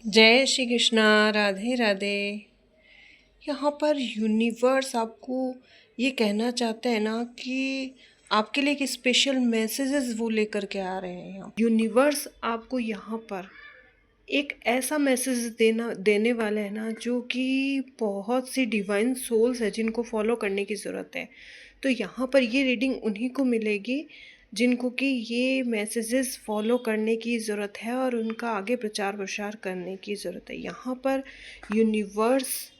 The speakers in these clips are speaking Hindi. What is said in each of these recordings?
जय श्री कृष्णा। राधे राधे। यहाँ पर यूनिवर्स आपको ये कहना चाहते हैं ना कि आपके लिए एक स्पेशल मैसेजेस वो लेकर के आ रहे हैं। यहाँ यूनिवर्स आपको यहाँ पर एक ऐसा मैसेज देने वाला है ना, जो कि बहुत सी डिवाइन सोल्स है जिनको फॉलो करने की ज़रूरत है। तो यहाँ पर ये रीडिंग उन्हीं को मिलेगी जिनको कि ये मैसेजेस फॉलो करने की ज़रूरत है और उनका आगे प्रचार प्रसार करने की ज़रूरत है। यहाँ पर यूनिवर्स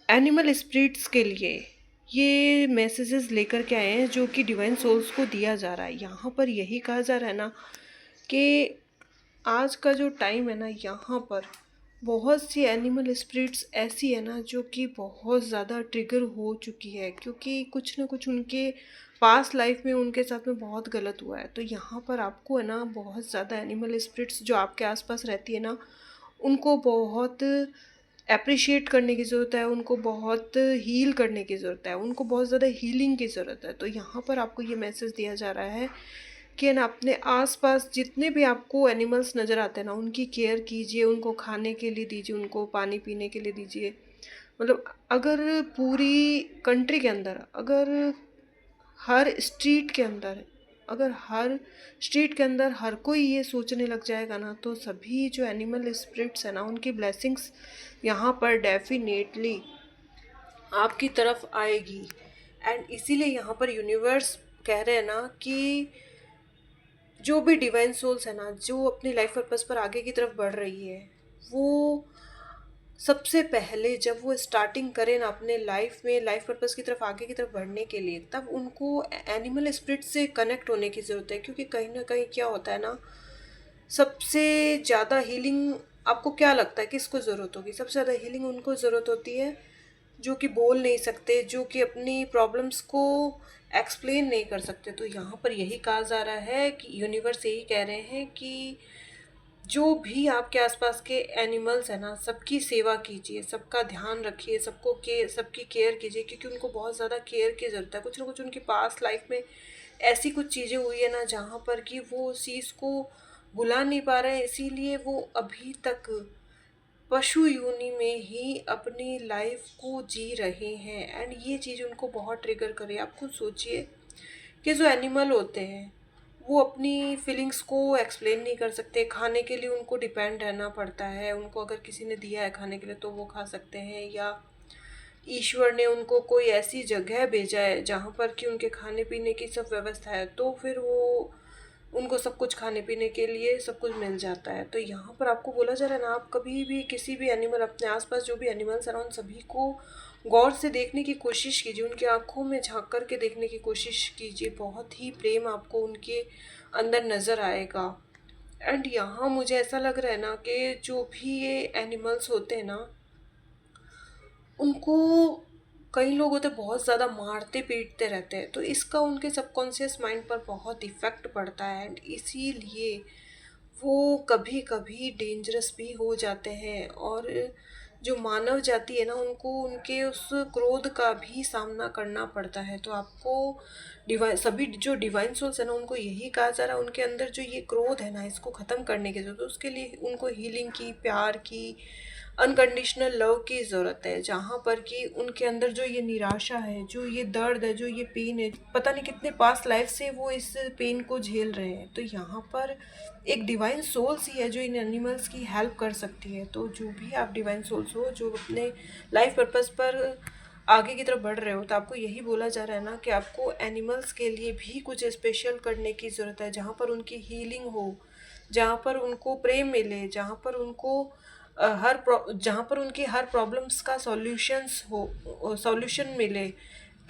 एनिमल स्पिरिट्स के लिए ये मैसेजेस लेकर के आए हैं जो कि डिवाइन सोल्स को दिया जा रहा है। यहाँ पर यही कहा जा रहा है ना कि आज का जो टाइम है ना, यहाँ पर बहुत सी एनिमल स्पिरिट्स ऐसी है ना जो कि बहुत ज़्यादा ट्रिगर हो चुकी है, क्योंकि कुछ ना कुछ उनके पास्ट लाइफ में उनके साथ में बहुत गलत हुआ है। तो यहाँ पर आपको है ना बहुत ज़्यादा एनिमल स्पिरिट्स जो आपके आसपास रहती है ना, उनको बहुत अप्रिशिएट करने की ज़रूरत है, उनको बहुत हील करने की ज़रूरत है, उनको बहुत ज़्यादा हीलिंग की ज़रूरत है। तो यहाँ पर आपको ये मैसेज दिया जा रहा है कि ना अपने आसपास जितने भी आपको एनिमल्स नज़र आते हैं ना, उनकी केयर कीजिए, उनको खाने के लिए दीजिए, उनको पानी पीने के लिए दीजिए। मतलब अगर पूरी कंट्री के अंदर, अगर हर स्ट्रीट के अंदर हर कोई ये सोचने लग जाएगा ना, तो सभी जो एनिमल स्पिरिट्स है ना, उनकी ब्लेसिंग्स यहाँ पर डेफिनेटली आपकी तरफ आएगी। एंड इसीलिए यहाँ पर यूनिवर्स कह रहे हैं ना कि जो भी डिवाइन सोल्स है ना, जो अपनी लाइफ पर्पस पर आगे की तरफ बढ़ रही है, वो सबसे पहले जब वो स्टार्टिंग करें ना अपने लाइफ में लाइफ पर्पस की तरफ आगे की तरफ बढ़ने के लिए, तब उनको एनिमल स्पिरिट से कनेक्ट होने की ज़रूरत है। क्योंकि कहीं ना कहीं क्या होता है ना, सबसे ज़्यादा हीलिंग आपको क्या लगता है किसको ज़रूरत होगी? सबसे ज़्यादा हीलिंग उनको ज़रूरत होती है जो कि बोल नहीं सकते, जो कि अपनी प्रॉब्लम्स को एक्सप्लेन नहीं कर सकते। तो यहाँ पर यही कहा जा रहा है कि यूनिवर्स यही कह रहे हैं कि जो भी आपके आसपास के एनिमल्स हैं ना, सबकी सेवा कीजिए, सबका ध्यान रखिए, सबकी केयर कीजिए, क्योंकि उनको बहुत ज़्यादा केयर की ज़रूरत है। कुछ ना कुछ उनकी पास्ट लाइफ में ऐसी कुछ चीज़ें हुई है ना, जहाँ पर कि वो उस चीज़ को भुला नहीं पा रहे हैं, इसीलिए वो अभी तक पशु योनि में ही अपनी लाइफ को जी रहे हैं। एंड ये चीज़ उनको बहुत ट्रिगर करे। आप खुद सोचिए कि जो एनिमल होते हैं वो अपनी फीलिंग्स को एक्सप्लेन नहीं कर सकते, खाने के लिए उनको डिपेंड रहना पड़ता है। उनको अगर किसी ने दिया है खाने के लिए तो वो खा सकते हैं, या ईश्वर ने उनको कोई ऐसी जगह भेजा है जहाँ पर कि उनके खाने पीने की सब व्यवस्था है, तो फिर वो उनको सब कुछ खाने पीने के लिए सब कुछ मिल जाता है। तो यहाँ पर आपको बोला जा रहा है ना, आप कभी भी किसी भी एनिमल, अपने आसपास जो भी एनिमल्स हैं उन सभी को गौर से देखने की कोशिश कीजिए, उनकी आंखों में झांक कर के देखने की कोशिश कीजिए। बहुत ही प्रेम आपको उनके अंदर नज़र आएगा। एंड यहाँ मुझे ऐसा लग रहा है ना कि जो भी ये एनिमल्स होते हैं ना, उनको कई लोग होते बहुत ज़्यादा मारते पीटते रहते हैं, तो इसका उनके सबकॉन्शियस माइंड पर बहुत इफ़ेक्ट पड़ता है। एंड इसीलिए वो कभी कभी डेंजरस भी हो जाते हैं। और जो मानव जाति है ना, उनको उनके उस क्रोध का भी सामना करना पड़ता है। तो आपको डिवाइन, सभी जो डिवाइन सोल्स है ना, उनको यही कहा जा रहा है, उनके अंदर जो ये क्रोध है ना, इसको ख़त्म करने की ज़रूरत है। उसके लिए उनको हीलिंग की, प्यार की, अनकंडीशनल लव की ज़रूरत है। जहाँ पर कि उनके अंदर जो ये निराशा है, जो ये दर्द है, जो ये पेन है, पता नहीं कितने पास्ट लाइफ से वो इस पेन को झेल रहे हैं। तो यहाँ पर एक डिवाइन सोल्स ही है जो इन एनिमल्स की हेल्प कर सकती है। तो जो भी आप डिवाइन सोल्स हो, जो अपने लाइफ पर्पस पर आगे की तरफ बढ़ रहे हो, तो आपको यही बोला जा रहा है ना कि आपको एनिमल्स के लिए भी कुछ स्पेशल करने की ज़रूरत है, जहाँ पर उनकी हीलिंग हो, जहाँ पर उनको प्रेम मिले, जहाँ पर उनको जहाँ पर उनकी हर प्रॉब्लम्स का सॉल्यूशन मिले,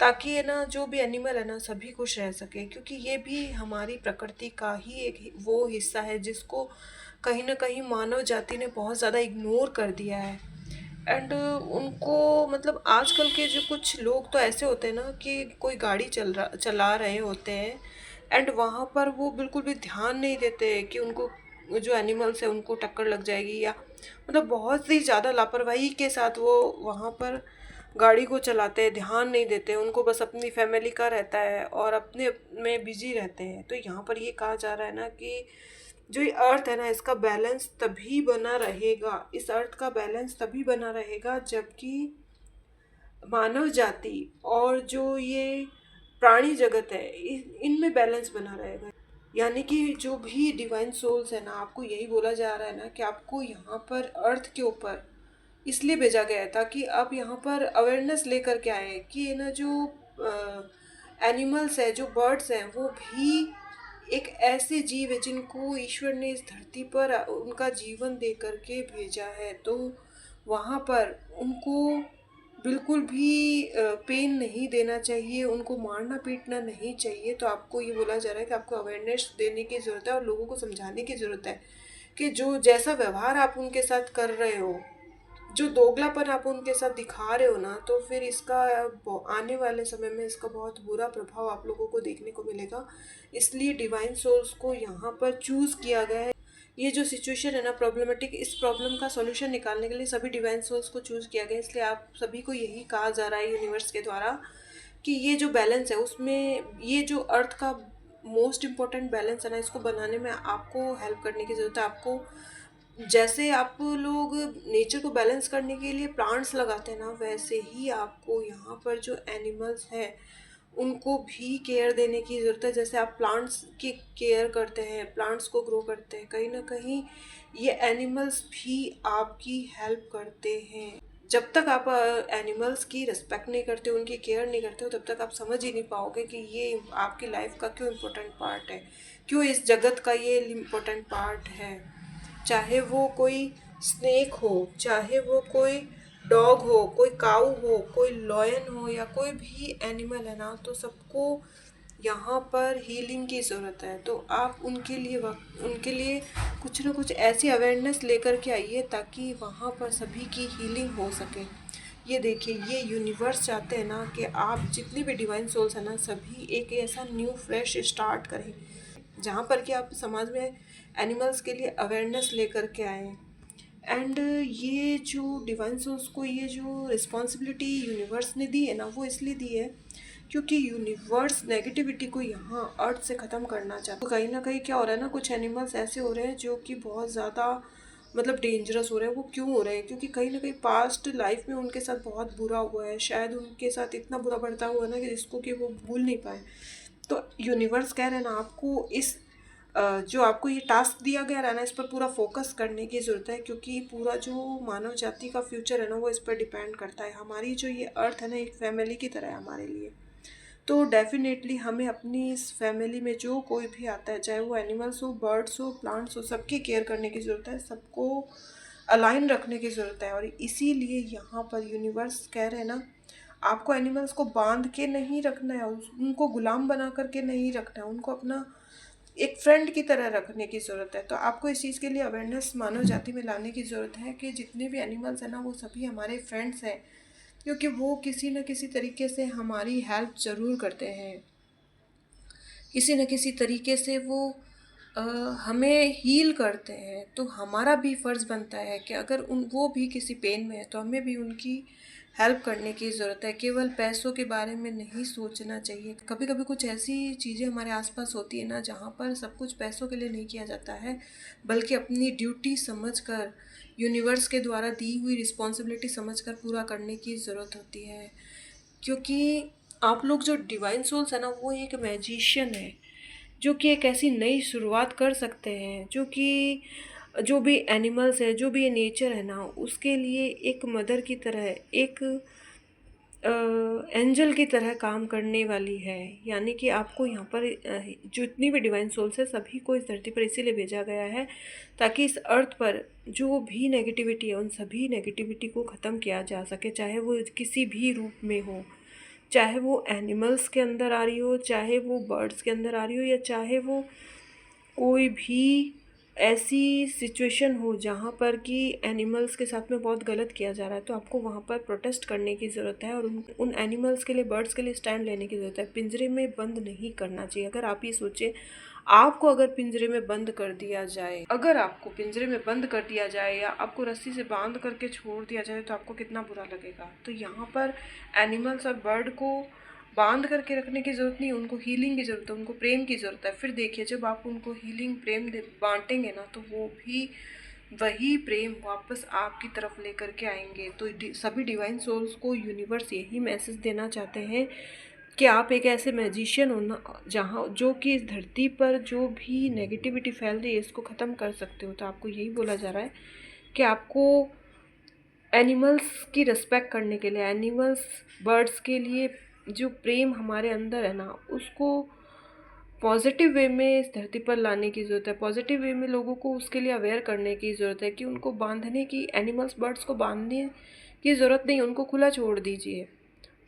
ताकि है ना जो भी एनिमल है ना, सभी खुश रह सके। क्योंकि ये भी हमारी प्रकृति का ही एक वो हिस्सा है जिसको कहीं ना कहीं मानव जाति ने बहुत ज़्यादा इग्नोर कर दिया है। एंड उनको, मतलब आजकल के जो कुछ लोग तो ऐसे होते हैं ना कि कोई गाड़ी चला रहे होते हैं, एंड वहाँ पर वो बिल्कुल भी ध्यान नहीं देते कि उनको जो एनिमल्स है उनको टक्कर लग जाएगी, या मतलब बहुत ही ज़्यादा लापरवाही के साथ वो वहाँ पर गाड़ी को चलाते हैं, ध्यान नहीं देते। उनको बस अपनी फैमिली का रहता है और अपने में बिजी रहते हैं। तो यहाँ पर ये कहा जा रहा है ना कि जो ये अर्थ है ना, इसका बैलेंस तभी बना रहेगा, इस अर्थ का बैलेंस तभी बना रहेगा जबकि मानव जाति और जो ये प्राणी जगत है इनमें बैलेंस बना रहेगा। यानी कि जो भी डिवाइन सोल्स है ना, आपको यही बोला जा रहा है ना कि आपको यहाँ पर अर्थ के ऊपर इसलिए भेजा गया है ताकि आप यहाँ पर अवेयरनेस लेकर के आए कि ना जो एनिमल्स है, जो बर्ड्स हैं, वो भी एक ऐसे जीव है जिनको ईश्वर ने इस धरती पर उनका जीवन दे करके भेजा है। तो वहाँ पर उनको बिल्कुल भी पेन नहीं देना चाहिए, उनको मारना पीटना नहीं चाहिए। तो आपको ये बोला जा रहा है कि आपको अवेयरनेस देने की ज़रूरत है और लोगों को समझाने की ज़रूरत है कि जो जैसा व्यवहार आप उनके साथ कर रहे हो, जो दोगलापन आप उनके साथ दिखा रहे हो ना, तो फिर इसका आने वाले समय में इसका बहुत बुरा प्रभाव आप लोगों को देखने को मिलेगा। इसलिए डिवाइन सोल्स को यहाँ पर चूज़ किया गया है। ये जो सिचुएशन है ना प्रॉब्लमेटिक, इस प्रॉब्लम का सॉल्यूशन निकालने के लिए सभी डिवाइन सोल्स को चूज़ किया गया। इसलिए आप सभी को यही कहा जा रहा है यूनिवर्स के द्वारा कि ये जो बैलेंस है उसमें, ये जो अर्थ का मोस्ट इम्पॉर्टेंट बैलेंस है ना, इसको बनाने में आपको हेल्प करने की ज़रूरत है। आपको जैसे आप लोग नेचर को बैलेंस करने के लिए प्लांट्स लगाते हैं ना, वैसे ही आपको यहाँ पर जो एनिमल्स हैं उनको भी केयर देने की ज़रूरत है। जैसे आप प्लांट्स की केयर करते हैं, प्लांट्स को ग्रो करते हैं, कहीं ना कहीं ये एनिमल्स भी आपकी हेल्प करते हैं। जब तक आप एनिमल्स की रिस्पेक्ट नहीं करते, उनकी केयर नहीं करते हो, तब तक आप समझ ही नहीं पाओगे कि ये आपकी लाइफ का क्यों इम्पोर्टेंट पार्ट है, क्यों इस जगत का ये इम्पोर्टेंट पार्ट है। चाहे वो कोई स्नेक हो, चाहे वो कोई डॉग हो, कोई काऊ हो, कोई लॉयन हो, या कोई भी एनिमल है ना, तो सबको यहाँ पर हीलिंग की ज़रूरत है। तो आप उनके लिए कुछ ना कुछ ऐसी अवेयरनेस लेकर के आइए ताकि वहाँ पर सभी की हीलिंग हो सके। ये देखिए, ये यूनिवर्स चाहते हैं ना कि आप जितनी भी डिवाइन सोल्स हैं ना, सभी एक ऐसा न्यू फ्रेश स्टार्ट करें जहाँ पर कि आप समाज में एनिमल्स के लिए अवेयरनेस लेकर के आएँ। एंड ये जो डिवाइन सोल्स को ये जो रिस्पॉन्सिबिलिटी यूनिवर्स ने दी है ना, वो इसलिए दी है क्योंकि यूनिवर्स नेगेटिविटी को यहाँ अर्थ से ख़त्म करना चाहता है। तो कहीं ना कहीं क्या हो रहा है ना, कुछ एनिमल्स ऐसे हो रहे हैं जो कि बहुत ज़्यादा मतलब डेंजरस हो रहे हैं। वो क्यों हो रहे हैं? क्योंकि कहीं ना कहीं पास्ट लाइफ में उनके साथ बहुत बुरा हुआ है, शायद उनके साथ इतना बुरा बर्ताव हुआ ना कि जिसको कि वो भूल नहीं पाए। तो यूनिवर्स कह रहे हैं ना, आपको इस जो आपको ये टास्क दिया गया है ना, इस पर पूरा फोकस करने की ज़रूरत है क्योंकि पूरा जो मानव जाति का फ्यूचर है ना, वो इस पर डिपेंड करता है। हमारी जो ये अर्थ है ना, एक फैमिली की तरह है हमारे लिए। तो डेफिनेटली हमें अपनी इस फैमिली में जो कोई भी आता है, चाहे वो एनिमल्स हो, बर्ड्स हो, प्लांट्स हो, सबकी केयर करने की ज़रूरत है, सबको अलाइन रखने की ज़रूरत है। और इसीलिए यहाँ पर यूनिवर्स कह रहे हैं ना, आपको एनिमल्स को बांध के नहीं रखना है, उनको गुलाम बना करके नहीं रखना है, उनको अपना एक फ्रेंड की तरह रखने की ज़रूरत है। तो आपको इस चीज़ के लिए अवेयरनेस मानव जाति में लाने की ज़रूरत है कि जितने भी एनिमल्स हैं ना, वो सभी हमारे फ्रेंड्स हैं, क्योंकि वो किसी न किसी तरीके से हमारी हेल्प ज़रूर करते हैं। किसी न किसी तरीके से वो हमें हील करते हैं। तो हमारा भी फ़र्ज़ बनता है कि अगर वो भी किसी पेन में है तो हमें भी उनकी हेल्प करने की ज़रूरत है। केवल पैसों के बारे में नहीं सोचना चाहिए। कभी कभी कुछ ऐसी चीज़ें हमारे आसपास होती है ना, जहाँ पर सब कुछ पैसों के लिए नहीं किया जाता है, बल्कि अपनी ड्यूटी समझकर, यूनिवर्स के द्वारा दी हुई रिस्पॉन्सिबिलिटी समझकर पूरा करने की ज़रूरत होती है। क्योंकि आप लोग जो डिवाइन सोल्स है ना, वो एक मैजिशियन है जो कि एक ऐसी नई शुरुआत कर सकते हैं, जो कि जो भी एनिमल्स है, जो भी ये नेचर है ना, उसके लिए एक मदर की तरह, एक एंजल की तरह काम करने वाली है। यानी कि आपको यहाँ पर जितनी भी डिवाइन सोल्स है, सभी को इस धरती पर इसीलिए भेजा गया है ताकि इस अर्थ पर जो भी नेगेटिविटी है, उन सभी नेगेटिविटी को ख़त्म किया जा सके। चाहे वो किसी भी रूप में हो, चाहे वो एनिमल्स के अंदर आ रही हो, चाहे वो बर्ड्स के अंदर आ रही हो, या चाहे वो कोई भी ऐसी सिचुएशन हो जहाँ पर कि एनिमल्स के साथ में बहुत गलत किया जा रहा है। तो आपको वहाँ पर प्रोटेस्ट करने की ज़रूरत है और उन एनिमल्स के लिए, बर्ड्स के लिए स्टैंड लेने की ज़रूरत है। पिंजरे में बंद नहीं करना चाहिए। अगर आप ये सोचें, आपको अगर पिंजरे में बंद कर दिया जाए, अगर आपको पिंजरे में बंद कर दिया जाए या आपको रस्सी से बांध करके छोड़ दिया जाए, तो आपको कितना बुरा लगेगा। तो यहाँ पर एनिमल्स और बर्ड को बांध करके रखने की ज़रूरत नहीं, उनको हीलिंग की ज़रूरत है, उनको प्रेम की ज़रूरत है। फिर देखिए जब आप उनको हीलिंग प्रेम बांटेंगे ना, तो वो भी वही प्रेम वापस आपकी तरफ लेकर के आएंगे। तो सभी डिवाइन सोल्स को यूनिवर्स यही मैसेज देना चाहते हैं कि आप एक ऐसे मैजिशियन हो ना, जहाँ जो कि इस धरती पर जो भी नेगेटिविटी फैल रही है इसको ख़त्म कर सकते हो। तो आपको यही बोला जा रहा है कि आपको एनिमल्स की रिस्पेक्ट करने के लिए, एनिमल्स बर्ड्स के लिए जो प्रेम हमारे अंदर है ना, उसको पॉजिटिव वे में इस धरती पर लाने की ज़रूरत है। पॉजिटिव वे में लोगों को उसके लिए अवेयर करने की ज़रूरत है कि उनको बांधने की, एनिमल्स बर्ड्स को बांधने की ज़रूरत नहीं, उनको खुला छोड़ दीजिए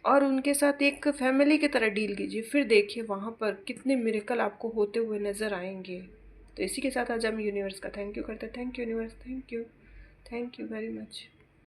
और उनके साथ एक फैमिली की तरह डील कीजिए। फिर देखिए वहाँ पर कितने मिरेकल आपको होते हुए नज़र आएंगे। तो इसी के साथ आज हम यूनिवर्स का थैंक यू करते हैं। Thank you universe, thank you very much.